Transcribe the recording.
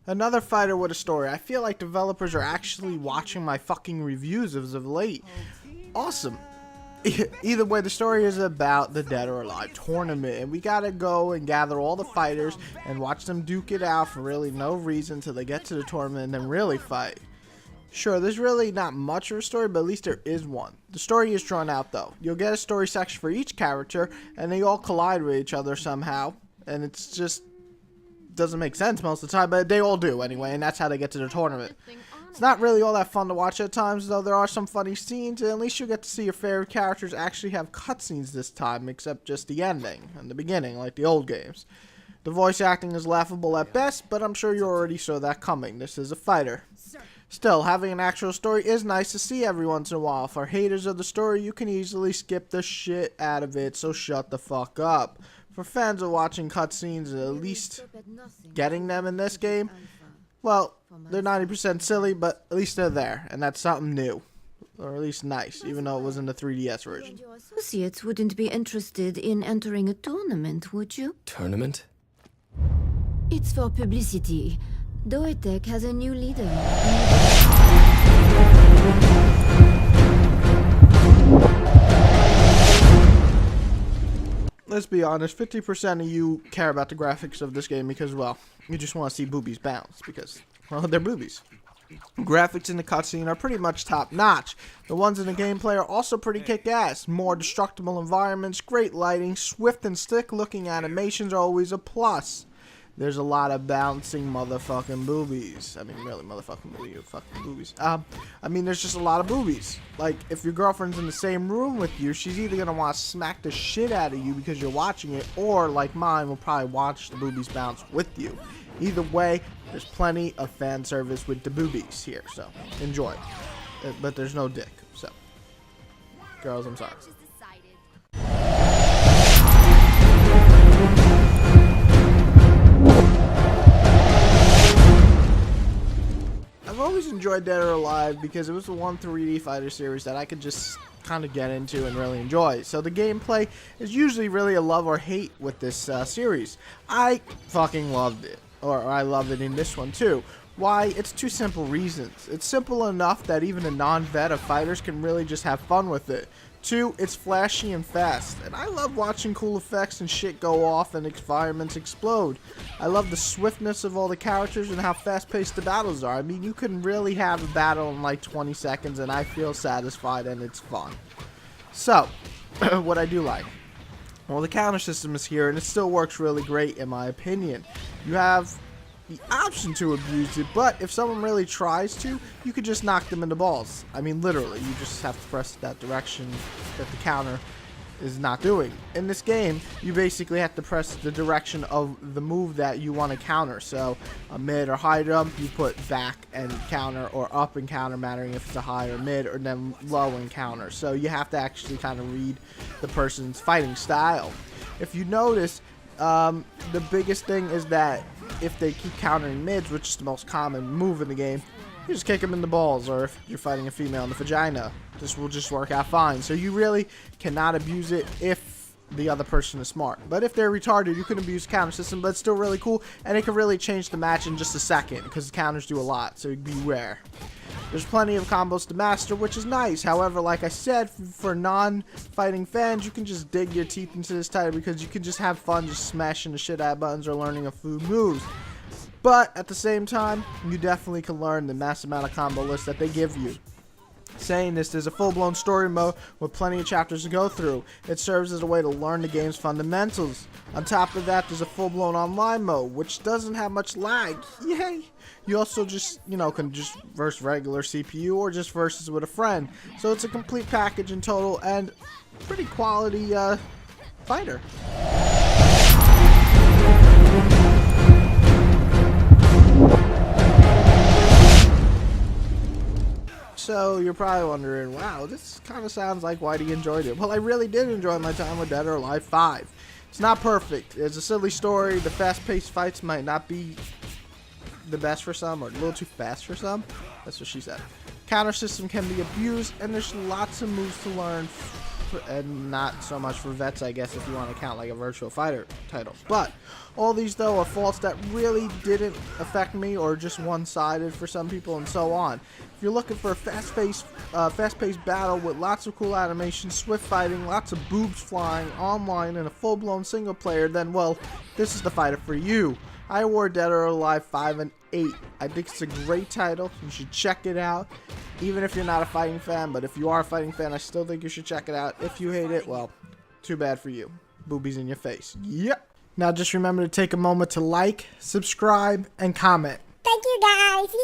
Another fighter with a story. I feel like developers are actually watching my fucking reviews as of late. Awesome. Either way, the story is about the Dead or Alive tournament, and we gotta go and gather all the fighters and watch them duke it out for really no reason till they get to the tournament and then really fight. Sure, there's really not much of a story, but at least there is one. The story is drawn out though. You'll get a story section for each character, and they all collide with each other somehow, and it's just doesn't make sense most of the time, but they all do anyway, and that's how they get to the tournament. It's not really all that fun to watch at times, though there are some funny scenes, and at least you get to see your favorite characters actually have cutscenes this time, except just the ending and the beginning, like the old games. The voice acting is laughable at best, but I'm sure you already saw that coming. This is a fighter. Still, having an actual story is nice to see every once in a while. For haters of the story, you can easily skip the shit out of it, so shut the fuck up. For fans of watching cutscenes and at least getting them in this game, well, they're 90% silly, but at least they're there, and that's something new. Or at least nice, even though it was in the 3DS version. Your associates wouldn't be interested in entering a tournament, would you? Tournament? It's for publicity. Doetek has a new leader. Let's be honest, 50% of you care about the graphics of this game because, well, you just want to see boobies bounce because, well, they're boobies. Graphics in the cutscene are pretty much top-notch. The ones in the gameplay are also pretty kick-ass. More destructible environments, great lighting, swift and slick-looking animations are always a plus. There's a lot of bouncing motherfucking boobies. I mean, really motherfucking boobies. I mean, there's just a lot of boobies. Like, if your girlfriend's in the same room with you, she's either gonna want to smack the shit out of you because you're watching it, or, like mine, will probably watch the boobies bounce with you. Either way, there's plenty of fan service with the boobies here, so enjoy. But there's no dick, so. Girls, I'm sorry. I've always enjoyed Dead or Alive because it was the one 3D fighter series that I could just kind of get into and really enjoy. So the gameplay is usually really a love or hate with this series. I fucking loved it. Or I love it in this one too. Why? It's two simple reasons. It's simple enough that even a non-vet of fighters can really just have fun with it. Two, it's flashy and fast, and I love watching cool effects and shit go off and environments explode. I love the swiftness of all the characters and how fast-paced the battles are. I mean, you can really have a battle in like 20 seconds and I feel satisfied and it's fun. So, what I do like. Well, the counter system is here and it still works really great in my opinion. You have the option to abuse it, but if someone really tries to, you could just knock them in the balls. I mean, literally, you just have to press that direction that the counter is not doing. In this game, you basically have to press the direction of the move that you want to counter. So, a mid or high jump, you put back and counter, or up and counter, mattering if it's a high or mid, or then low and counter. So, you have to actually kind of read the person's fighting style. If you notice, the biggest thing is that if they keep countering mids, which is the most common move in the game, you just kick them in the balls, or if you're fighting a female in the vagina, this will just work out fine. So you really cannot abuse it if the other person is smart. But if they're retarded, you can abuse the counter system, but it's still really cool, and it can really change the match in just a second, because the counters do a lot, so beware. There's plenty of combos to master, which is nice. However, like I said, for non-fighting fans, you can just dig your teeth into this title because you can just have fun just smashing the shit out of buttons or learning a few moves. But at the same time, you definitely can learn the mass amount of combo lists that they give you. Saying this, there's a full-blown story mode with plenty of chapters to go through. It serves as a way to learn the game's fundamentals. On top of that, there's a full-blown online mode, which doesn't have much lag. Yay! You also just, can just verse regular CPU or just versus with a friend. So it's a complete package in total and pretty quality fighter. So you're probably wondering, wow, this kind of sounds like Whitey enjoyed it. Well, I really did enjoy my time with Dead or Alive 5. It's not perfect. It's a silly story. The fast-paced fights might not be the best for some, or a little too fast for some. That's what she said. Counter system can be abused, and there's lots of moves to learn, and not so much for vets, I guess, if you want to count like a Virtua Fighter title. But all these, though, are faults that really didn't affect me, or just one-sided for some people, and so on. If you're looking for a fast-paced battle with lots of cool animations, swift fighting, lots of boobs flying, online, and a full-blown single player, then, well, this is the fighter for you. I award Dead or Alive 5 and 8. I think it's a great title. You should check it out, even if you're not a fighting fan. But if you are a fighting fan, I still think you should check it out. If you hate it, well, too bad for you. Boobies in your face. Yep. Now just remember to take a moment to like, subscribe, and comment. Thank you, guys.